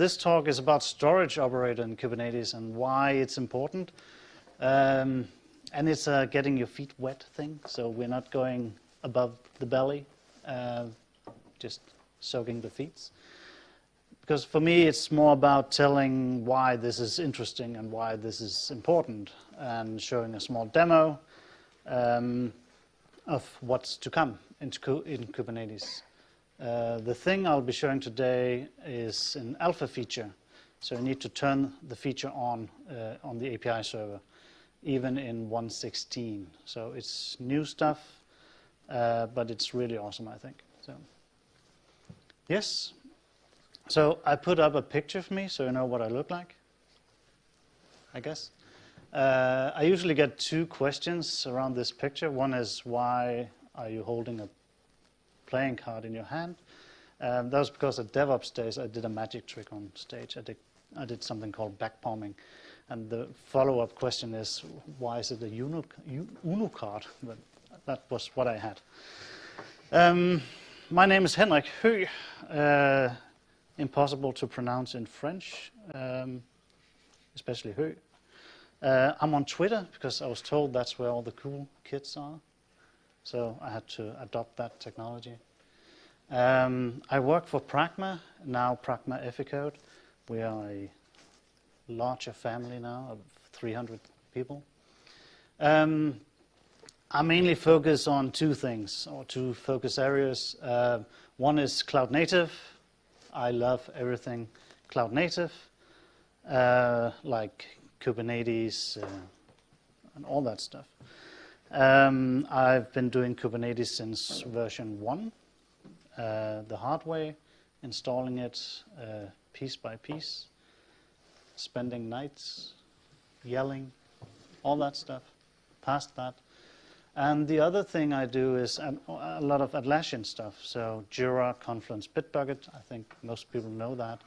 this talk is about storage operator in Kubernetes and why it's important. And it's a getting your feet wet thing, so we're not going above the belly, just soaking the feet. Because for me, it's more about telling why this is interesting and why this is important, and showing a small demo of what's to come in Kubernetes. The thing I'll be showing today is an alpha feature, so you need to turn the feature on the API server, even in 1.16. So it's new stuff, but it's really awesome, I think. So, yes. So I put up a picture of me so you know what I look like, I guess. I usually get two questions around this picture. One is, why are you holding a playing card in your hand? That was because at DevOps days I did a magic trick on stage. I did something called backpalming. And the follow-up question is, why is it a Uno card? But that was what I had. My name is Henrik Høegh. Impossible to pronounce in French, especially Høegh. I'm on Twitter because I was told that's where all the cool kids are. So I had to adopt that technology. I work for Praqma, now Praqma Eficode. We are a larger family now of 300 people. I mainly focus on two things, or two focus areas. One is cloud native. I love everything cloud native, like Kubernetes and all that stuff. I've been doing Kubernetes since version 1, the hard way, installing it piece by piece, spending nights, yelling, all that stuff, past that. And the other thing I do is a lot of Atlassian stuff, so Jira, Confluence, Bitbucket. I think most people know that.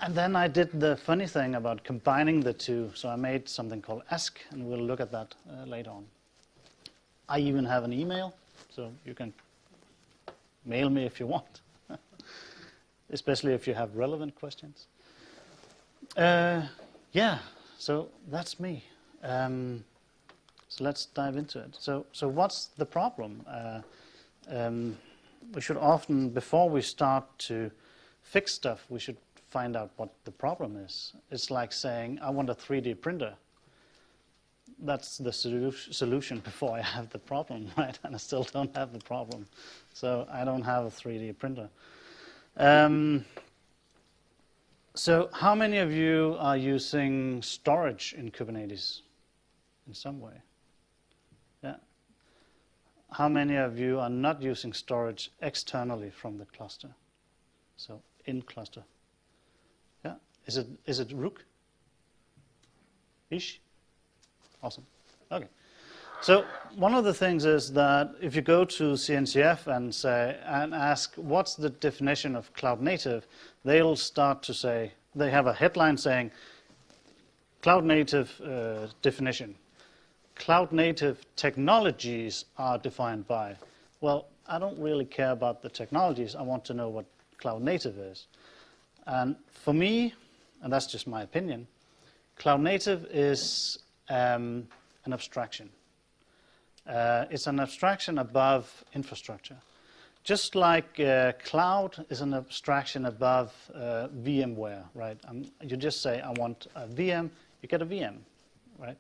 And then I did the funny thing about combining the two, so I made something called Ask, and we'll look at that later on. I even have an email, so you can mail me if you want, especially if you have relevant questions. Yeah, so that's me. So let's dive into it. So what's the problem? We should often, before we start to fix stuff, we should find out what the problem is. It's like saying, I want a 3D printer. That's the solution before I have the problem, right? And I still don't have the problem. So I don't have a 3D printer. So how many of you are using storage in Kubernetes in some way? Yeah. How many of you are not using storage externally from the cluster? So in cluster. Yeah. Is it Rook? Ish? Awesome. Okay. So one of the things is that if you go to CNCF and ask what's the definition of cloud native, they'll start to say, they have a headline saying cloud native definition. Cloud native technologies are defined by. Well, I don't really care about the technologies. I want to know what cloud native is. And for me, and that's just my opinion, cloud native is an abstraction. It's an abstraction above infrastructure. Just like cloud is an abstraction above VMware, right? You just say, I want a VM, you get a VM, right?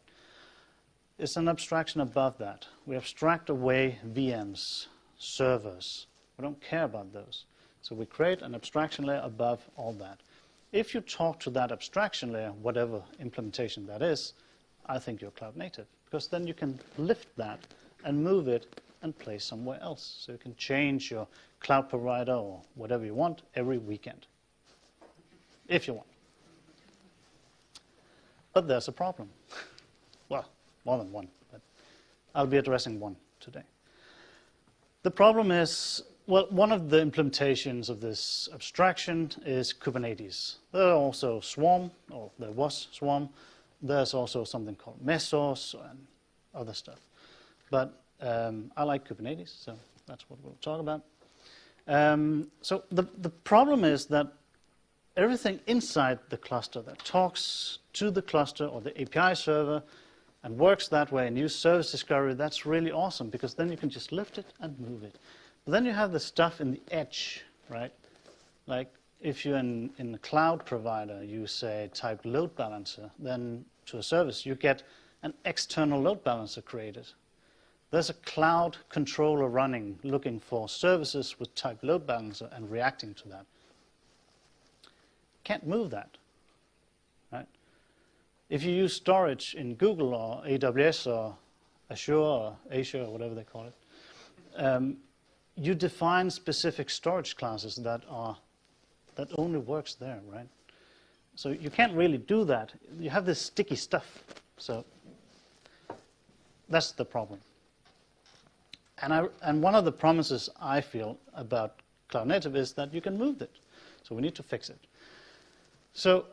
It's an abstraction above that. We abstract away VMs, servers. We don't care about those. So we create an abstraction layer above all that. If you talk to that abstraction layer, whatever implementation that is, I think you're cloud native, because then you can lift that and move it and place somewhere else. So you can change your cloud provider or whatever you want every weekend, if you want. But there's a problem. Well, more than one, but I'll be addressing one today. The problem is, well, one of the implementations of this abstraction is Kubernetes. There are also Swarm, or there was Swarm. There's also something called Mesos and other stuff. But I like Kubernetes, so that's what we'll talk about. So the problem is that everything inside the cluster that talks to the cluster or the API server and works that way and use service discovery, that's really awesome because then you can just lift it and move it. But then you have the stuff in the edge, right? Like if you're in a cloud provider, you say type load balancer, then to a service you get an external load balancer created. There's a cloud controller running looking for services with type load balancer and reacting to that. Can't move that, right? If you use storage in Google or AWS or Azure or whatever they call it, you define specific storage classes that only works there, right? So you can't really do that. You have this sticky stuff. So that's the problem. And one of the promises I feel about Cloud Native is that you can move it. So we need to fix it. So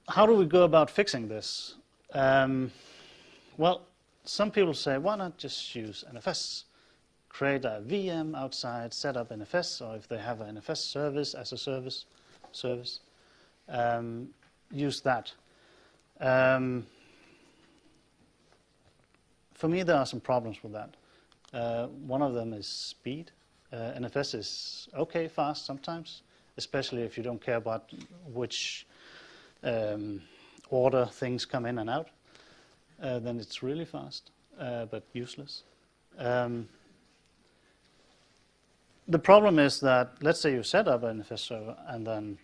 how do we go about fixing this? Well, some people say, why not just use NFS? Create a VM outside, set up NFS, or if they have an NFS service as a service, use that. For me, there are some problems with that. One of them is speed. NFS is okay fast sometimes, especially if you don't care about which order things come in and out. Then it's really fast, but useless. The problem is that, let's say you set up an NFS server and then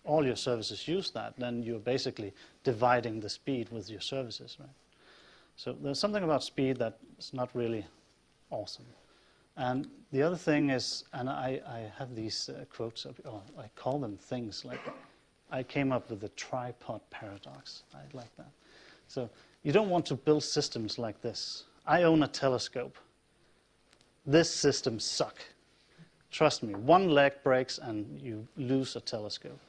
all your services use that, then you're basically dividing the speed with your services, right? So there's something about speed that is not really awesome. And the other thing is, and I have these quotes, I call them things, like I came up with the tripod paradox. I like that. So you don't want to build systems like this. I own a telescope. This system sucks. Trust me, one leg breaks and you lose a telescope.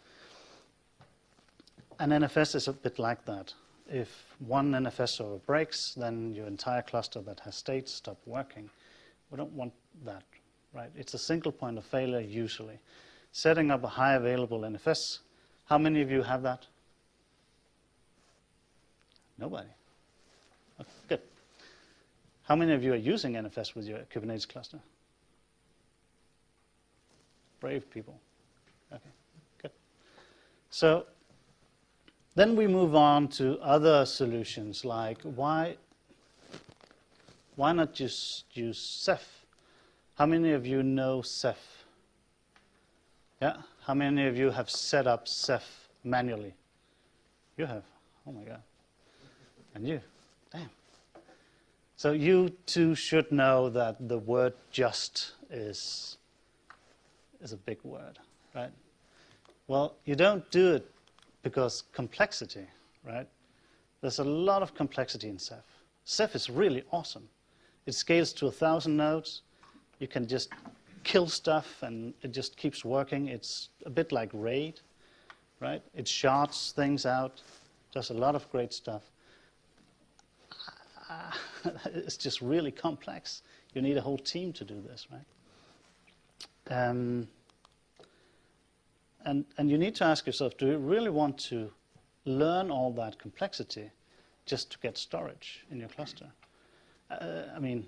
And NFS is a bit like that. If one NFS server breaks, then your entire cluster that has states stop working. We don't want that, right? It's a single point of failure usually. Setting up a high available NFS, how many of you have that? Nobody. Okay, good. How many of you are using NFS with your Kubernetes cluster? Brave people. Okay, good. So then we move on to other solutions, like why not just use Ceph? How many of you know Ceph? Yeah? How many of you have set up Ceph manually? You have. Oh my God. And you. Damn. So you too should know that the word just is a big word, right? Well, you don't do it because complexity, right? There's a lot of complexity in Ceph. Ceph is really awesome. It scales to 1,000 nodes. You can just kill stuff and it just keeps working. It's a bit like RAID, right? It shards things out, does a lot of great stuff. It's just really complex. You need a whole team to do this, right? And you need to ask yourself, do you really want to learn all that complexity just to get storage in your cluster? I mean,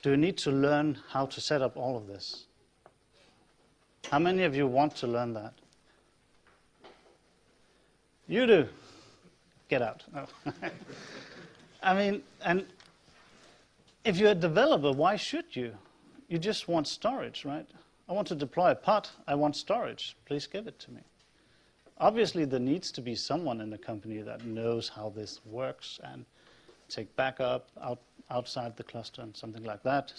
do you need to learn how to set up all of this? How many of you want to learn that? You do. Get out. No. I mean, and if you're a developer, why should you? You just want storage, right? I want to deploy a pod. I want storage. Please give it to me. Obviously, there needs to be someone in the company that knows how this works and take backup outside the cluster and something like that,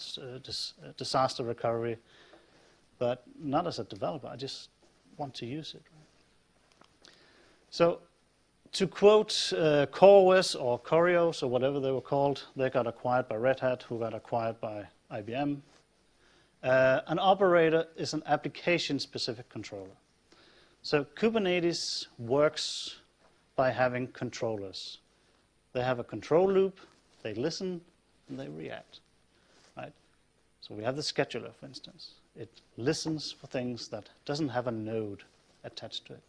disaster recovery, but not as a developer. I just want to use it. Right? So to quote CoreOS or Corios or whatever they were called, they got acquired by Red Hat, who got acquired by IBM. An operator is an application-specific controller. So Kubernetes works by having controllers. They have a control loop, they listen, and they react. Right? So we have the scheduler, for instance. It listens for things that doesn't have a node attached to it.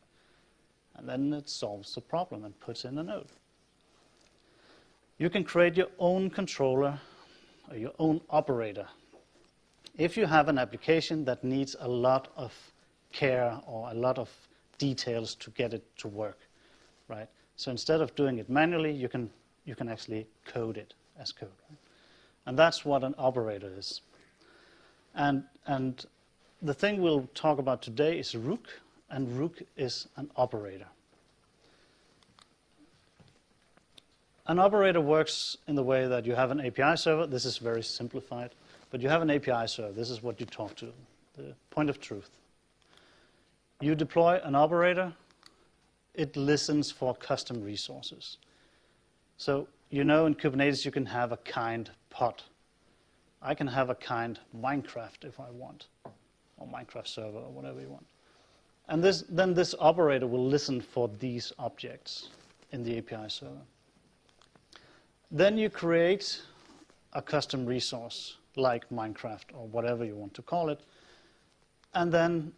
And then it solves the problem and puts in a node. You can create your own controller or your own operator. If you have an application that needs a lot of care or a lot of details to get it to work, right? So instead of doing it manually, you can actually code it as code. Right? And that's what an operator is. And the thing we'll talk about today is Rook, and Rook is an operator. An operator works in the way that you have an API server. This is very simplified, but you have an API server. This is what you talk to, the point of truth. You deploy an operator. It listens for custom resources. So you know in Kubernetes you can have a kind pod. I can have a kind Minecraft if I want, or Minecraft server, or whatever you want. And then this operator will listen for these objects in the API server. Then you create a custom resource like Minecraft or whatever you want to call it. And then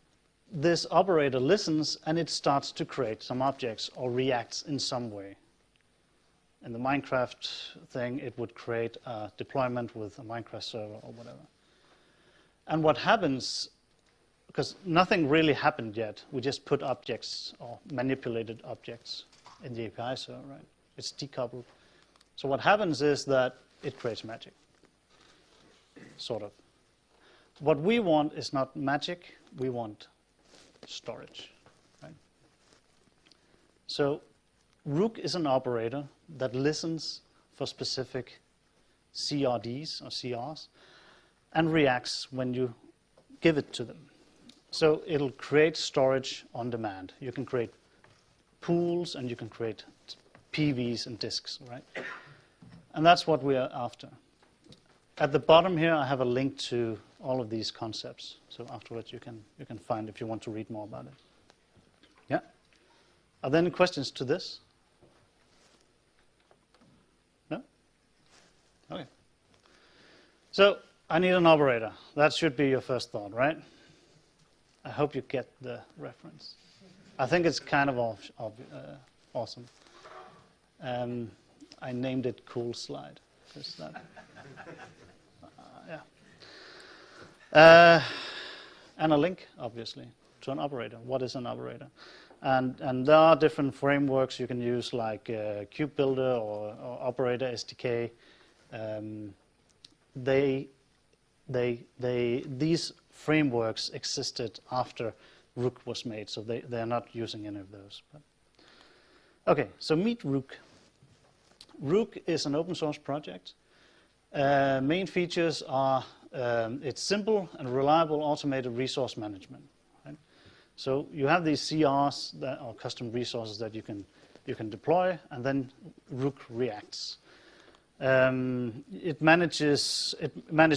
this operator listens and it starts to create some objects or reacts in some way. In the Minecraft thing, it would create a deployment with a Minecraft server or whatever. And what happens, because nothing really happened yet, we just put objects or manipulated objects in the API server, right? It's decoupled. So what happens is that it creates magic, sort of. What we want is not magic, we want storage, right? So Rook is an operator that listens for specific CRDs or CRs and reacts when you give it to them. So it'll create storage on demand. You can create pools and you can create PVs and disks, right? And that's what we are after. At the bottom here, I have a link to all of these concepts. So afterwards, you can find if you want to read more about it. Yeah? Are there any questions to this? No? Okay. So I need an operator. That should be your first thought, right? I hope you get the reference. I think it's kind of awesome. I named it Cool Slide. Is that? Yeah. And a link, obviously, to an operator. What is an operator? And there are different frameworks you can use, like Kube Builder or Operator SDK. These frameworks existed after Rook was made, so they are not using any of those. But. Okay, so meet Rook. Rook is an open source project. Main features are it's simple and reliable automated resource management. Right? So you have these CRs that are custom resources that you can deploy, and then Rook reacts. It manages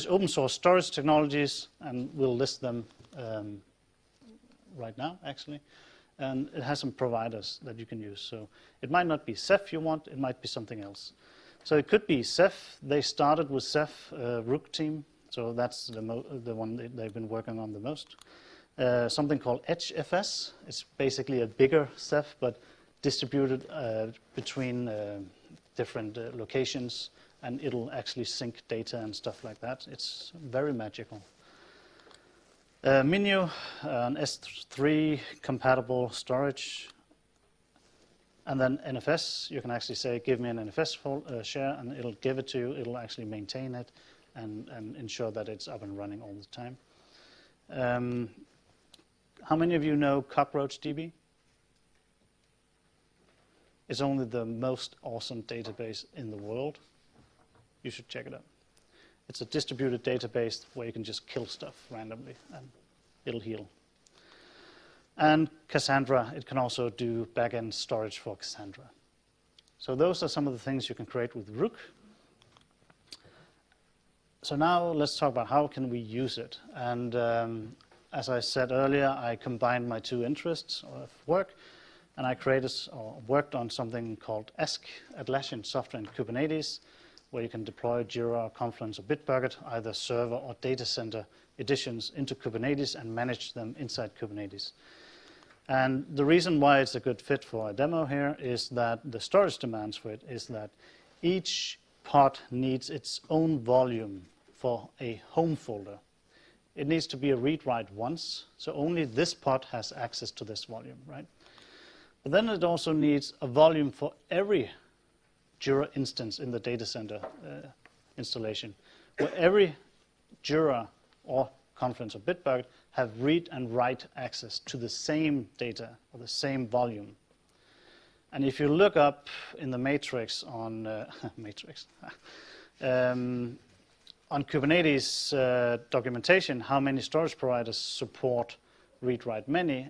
open source storage technologies, and we'll list them right now, actually. And it has some providers that you can use. So it might not be Ceph you want, it might be something else. So it could be Ceph. They started with Ceph, Rook team. So that's the one they've been working on the most. Something called EdgeFS. It's basically a bigger Ceph, but distributed between different locations, and it'll actually sync data and stuff like that. It's very magical. Minio, an S3 compatible storage, and then NFS. You can actually say, give me an NFS share, and it'll give it to you. It'll actually maintain it and ensure that it's up and running all the time. How many of you know CockroachDB? It's only the most awesome database in the world. You should check it out. It's a distributed database where you can just kill stuff randomly and it'll heal. And Cassandra, it can also do backend storage for Cassandra. So those are some of the things you can create with Rook. So now let's talk about how can we use it. And as I said earlier, I combined my two interests of work, and I created or worked on something called ASK, Atlassian Software and Kubernetes. where you can deploy Jira, Confluence, or Bitbucket, either server or data center editions into Kubernetes and manage them inside Kubernetes. And the reason why it's a good fit for a demo here is that the storage demands for it is that each pod needs its own volume for a home folder. It needs to be a read-write once, so only this pod has access to this volume, right? But then it also needs a volume for every Jira instance in the data center installation, where every Jira or Confluence or Bitbucket have read and write access to the same data or the same volume. And if you look up in the matrix on on Kubernetes documentation, how many storage providers support read-write-many,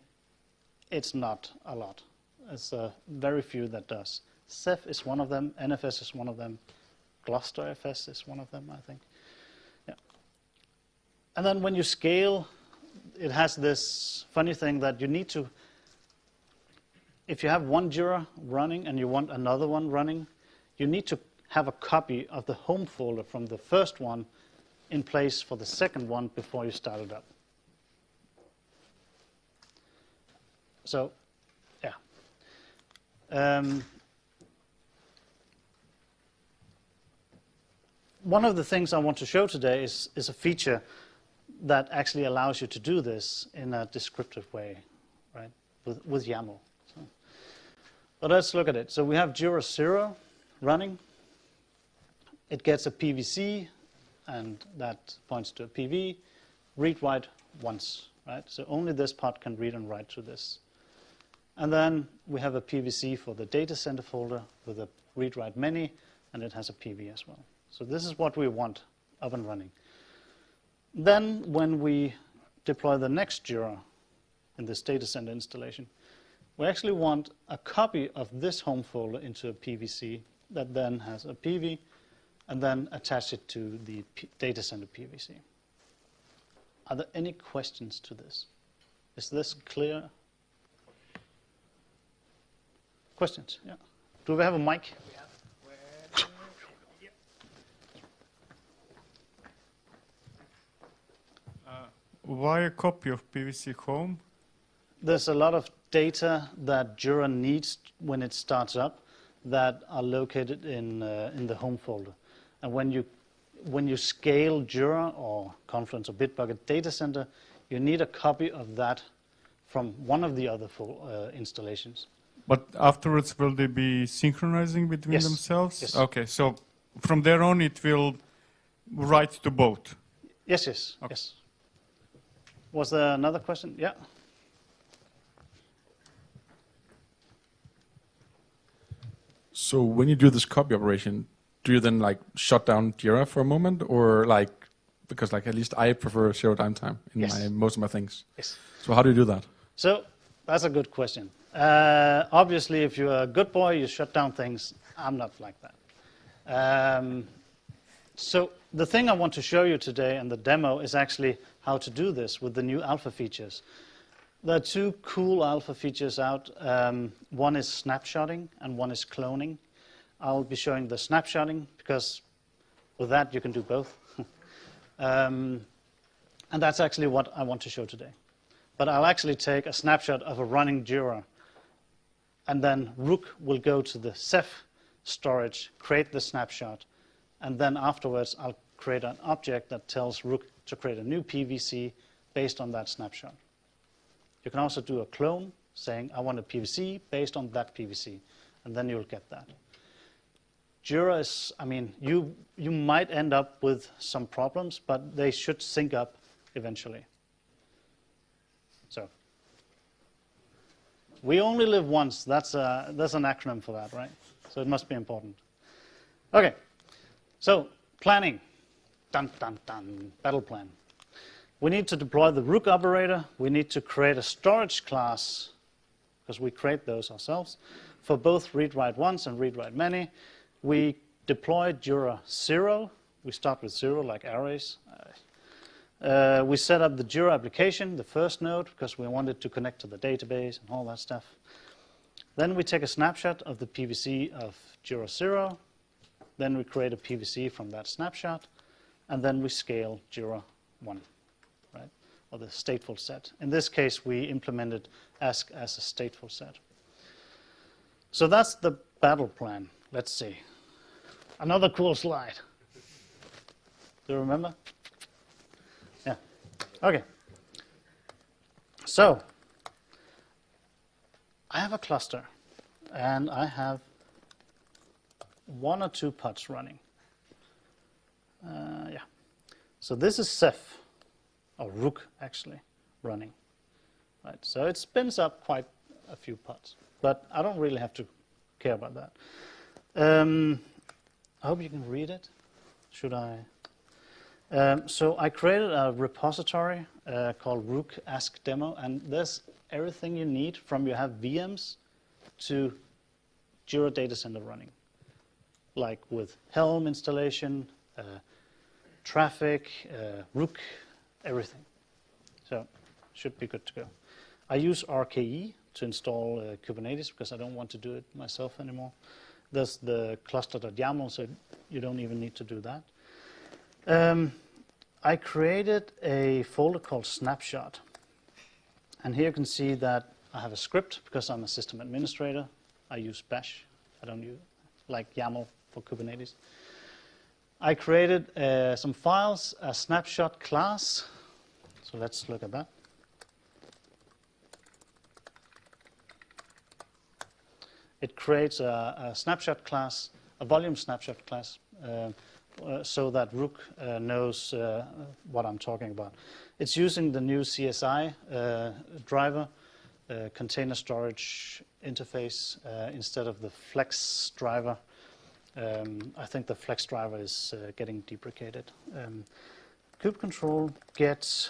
it's not a lot. It's very few that does. Ceph is one of them, NFS is one of them, Gloucester FS is one of them, I think. Yeah. And then when you scale, it has this funny thing that you need to, if you have one Jira running and you want another one running, you need to have a copy of the home folder from the first one in place for the second one before you start it up. So, yeah. One of the things I want to show today is a feature that actually allows you to do this in a descriptive way, right, with YAML. But let's look at it. So we have Jira 0 running. It gets a PVC, and that points to a PV. Read-write once, right? So only this part can read and write to this. And then we have a PVC for the data center folder with a read-write-many, and it has a PV as well. So this is what we want up and running. Then when we deploy the next Jira in this data center installation, we actually want a copy of this home folder into a PVC that then has a PV, and then attach it to the data center PVC. Are there any questions to this? Is this clear? Questions? Yeah. Do we have a mic? Why a copy of PVC home? There's a lot of data that Jira needs when it starts up that are located in the home folder. And when you scale Jira or Confluence or Bitbucket data center, you need a copy of that from one of the other installations. But afterwards, will they be synchronizing between themselves? Yes. Okay, so from there on, it will write to both? Yes, yes, okay. Yes. Was there another question? Yeah. So when you do this copy operation, do you then like shut down Jira for a moment, or like, because like at least I prefer zero downtime in most of my things. Yes. So how do you do that? So that's a good question. Obviously, if you're a good boy, you shut down things. I'm not like that. So the thing I want to show you today in the demo is actually how to do this with the new alpha features. There are two cool alpha features out. One is snapshotting and one is cloning. I'll be showing the snapshotting because with that you can do both. And that's actually what I want to show today. But I'll actually take a snapshot of a running Jira, and then Rook will go to the Ceph storage, create the snapshot, and then afterwards I'll create an object that tells Rook to create a new PVC based on that snapshot. You can also do a clone saying, I want a PVC based on that PVC, and then you'll get that. Jira is, I mean, you might end up with some problems, but they should sync up eventually. So, we only live once. That's an acronym for that, right? So it must be important. Okay, so planning. Dun, dun, dun, battle plan. We need to deploy the Rook operator. We need to create a storage class, because we create those ourselves, for both read-write-once and read-write-many. We deploy Jira 0. We start with 0 like arrays. We set up the Jira application, the first node, because we wanted to connect to the database and all that stuff. Then we take a snapshot of the PVC of Jira 0. Then we create a PVC from that snapshot, and then we scale Jira 1, right? Or the stateful set. In this case, we implemented ask as a stateful set. So that's the battle plan. Let's see. Another cool slide. Do you remember? Yeah. Okay. So I have a cluster, and I have 1 or 2 pods running. Yeah. So this is Ceph, or Rook actually, running. Right. So it spins up quite a few pods, but I don't really have to care about that. I hope you can read it. Should I? So I created a repository called Rook Ask Demo, and there's everything you need from you have VMs to Jira Data Center running, like with Helm installation, traffic, Rook, everything. So should be good to go. I use RKE to install Kubernetes because I don't want to do it myself anymore. There's the cluster.yaml, so you don't even need to do that. I created a folder called Snapshot. And here you can see that I have a script because I'm a system administrator. I use Bash. I don't use like YAML for Kubernetes. I created some files, a snapshot class. So let's look at that. It creates a snapshot class, a volume snapshot class, so that Rook knows what I'm talking about. It's using the new CSI driver, container storage interface, instead of the Flex driver. I think the Flex driver is getting deprecated. Kubecontrol gets.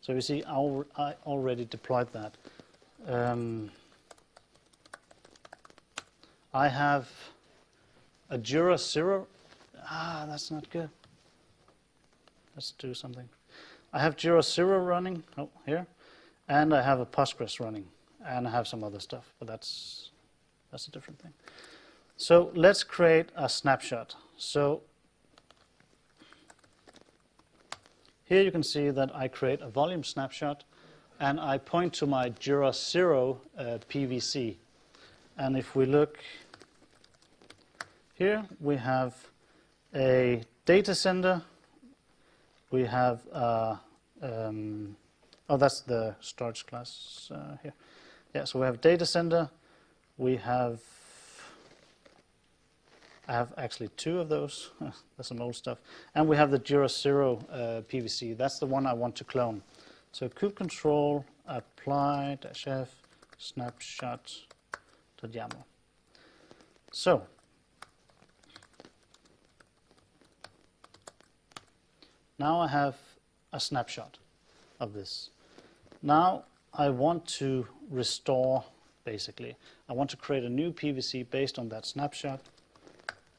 So you see, I already deployed that. I have a Jira 0. That's not good. Let's do something. I have Jira 0 running, here, and I have a Postgres running, and I have some other stuff, but that's a different thing. So let's create a snapshot. So here you can see that I create a volume snapshot, and I point to my Jira 0 PVC. And if we look here, we have a data center. We have, that's the storage class here. Yeah, so we have data center. We have, I have actually 2 of those. That's some old stuff. And we have the Jira 0 PVC. That's the one I want to clone. So kubecontrol apply -f snapshot.yaml. So now I have a snapshot of this. Now I want to restore, basically. I want to create a new PVC based on that snapshot.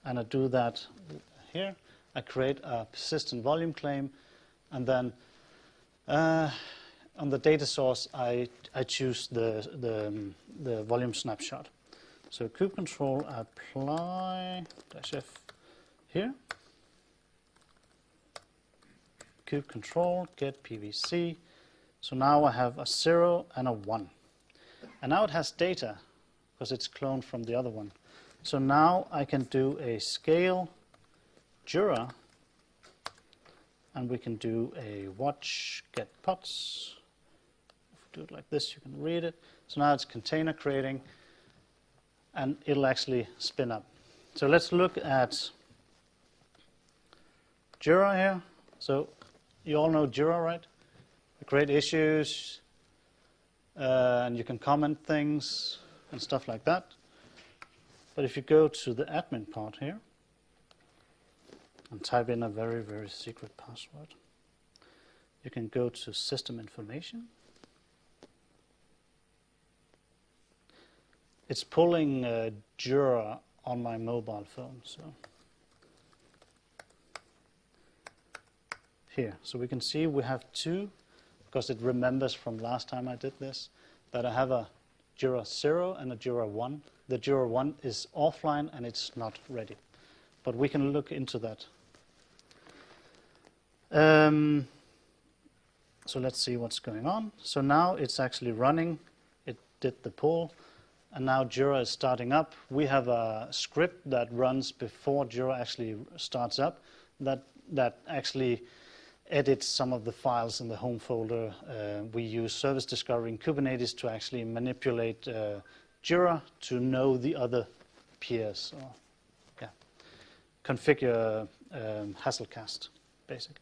And I do that here. I create a persistent volume claim, and then on the data source, I choose the volume snapshot. So kubecontrol apply -f here. Kubecontrol get PVC. So now I have a 0 and a 1. And now it has data because it's cloned from the other one. So now I can do a scale Jira, and we can do a watch get pods. If we do it like this, you can read it. So now it's container creating, and it'll actually spin up. So let's look at Jira here. So you all know Jira, right? Create issues, and you can comment things and stuff like that. But if you go to the admin part here and type in a very, very secret password, you can go to system information. It's pulling Jira on my mobile phone. So here, so we can see we have 2, because it remembers from last time I did this, that I have a Jira 0 and a Jira 1. The Jira 1 is offline and it's not ready. But we can look into that. So let's see what's going on. So now it's actually running. It did the pull. And now Jira is starting up. We have a script that runs before Jira actually starts up that actually edits some of the files in the home folder. We use service discovery in Kubernetes to actually manipulate Jira to know the other peers. Or, yeah, configure Hasselcast, basically.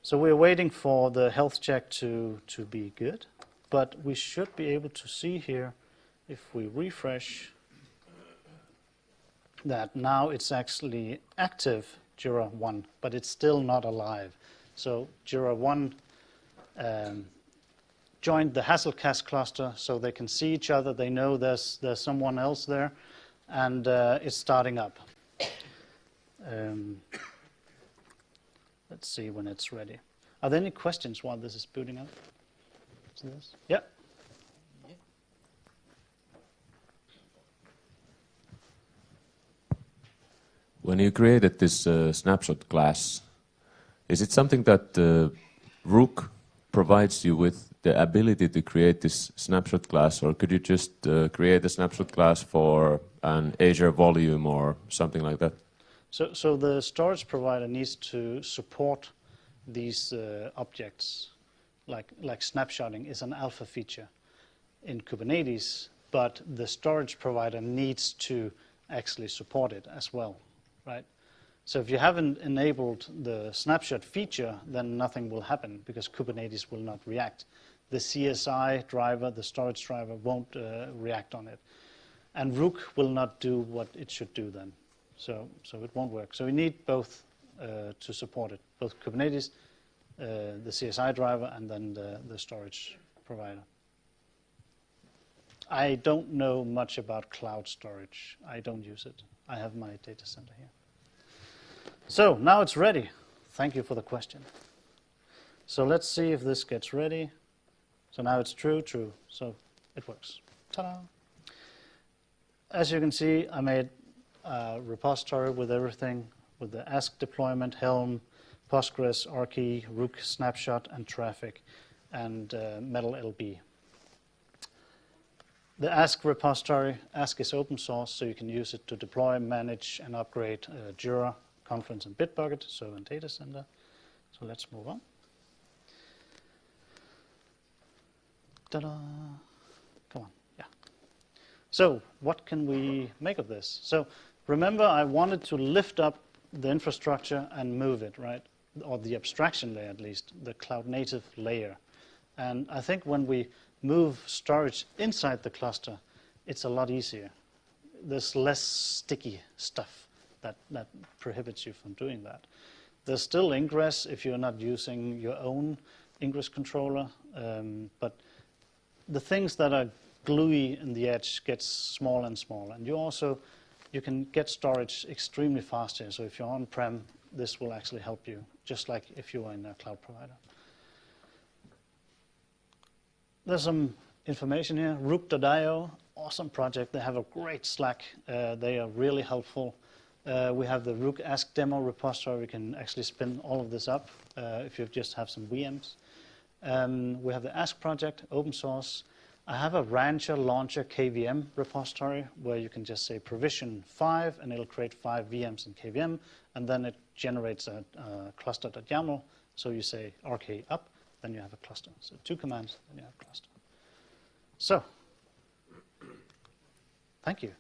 So we're waiting for the health check to be good, but we should be able to see here, if we refresh, that now it's actually active Jira 1, but it's still not alive. So Jira 1 joined the Hasselcast cluster, so they can see each other. They know there's someone else there, and it's starting up. Let's see when it's ready. Are there any questions while this is booting up? To this? Yeah. When you created this snapshot class, is it something that Rook provides you with the ability to create this snapshot class, or could you just create a snapshot class for an Azure volume or something like that? So the storage provider needs to support these objects, like snapshotting is an alpha feature in Kubernetes, but the storage provider needs to actually support it as well, right? So if you haven't enabled the snapshot feature, then nothing will happen because Kubernetes will not react. The CSI driver, the storage driver, won't react on it. And Rook will not do what it should do then. So it won't work. So we need both to support it, both Kubernetes, the CSI driver, and then the storage provider. I don't know much about cloud storage. I don't use it. I have my data center here. So now it's ready. Thank you for the question. So let's see if this gets ready. So now it's true. So it works. Ta-da! As you can see, I made a repository with everything, with the Ask deployment, Helm, Postgres, Archie, Rook, Snapshot, and Traffic, and Metal LB. The Ask repository, Ask is open source, so you can use it to deploy, manage, and upgrade Jira, Confluence, and Bitbucket, so in data center. So let's move on. Ta-da! Come on, yeah. So what can we make of this? So remember, I wanted to lift up the infrastructure and move it, right? Or the abstraction layer, at least, the cloud native layer. And I think when we move storage inside the cluster, it's a lot easier. There's less sticky stuff that prohibits you from doing that. There's still ingress if you're not using your own ingress controller, but the things that are gluey in the edge gets smaller and smaller. And you can get storage extremely fast here. So if you're on-prem, this will actually help you, just like if you are in a cloud provider. There's some information here. Rook.io, awesome project. They have a great Slack. They are really helpful. We have the Rook Ask demo repository. We can actually spin all of this up if you just have some VMs. We have the Ask project, open source. I have a Rancher Launcher KVM repository where you can just say provision 5 and it'll create 5 VMs in KVM, and then it generates a cluster.yaml. So you say RK up, then you have a cluster. So 2 commands, then you have a cluster. So, thank you.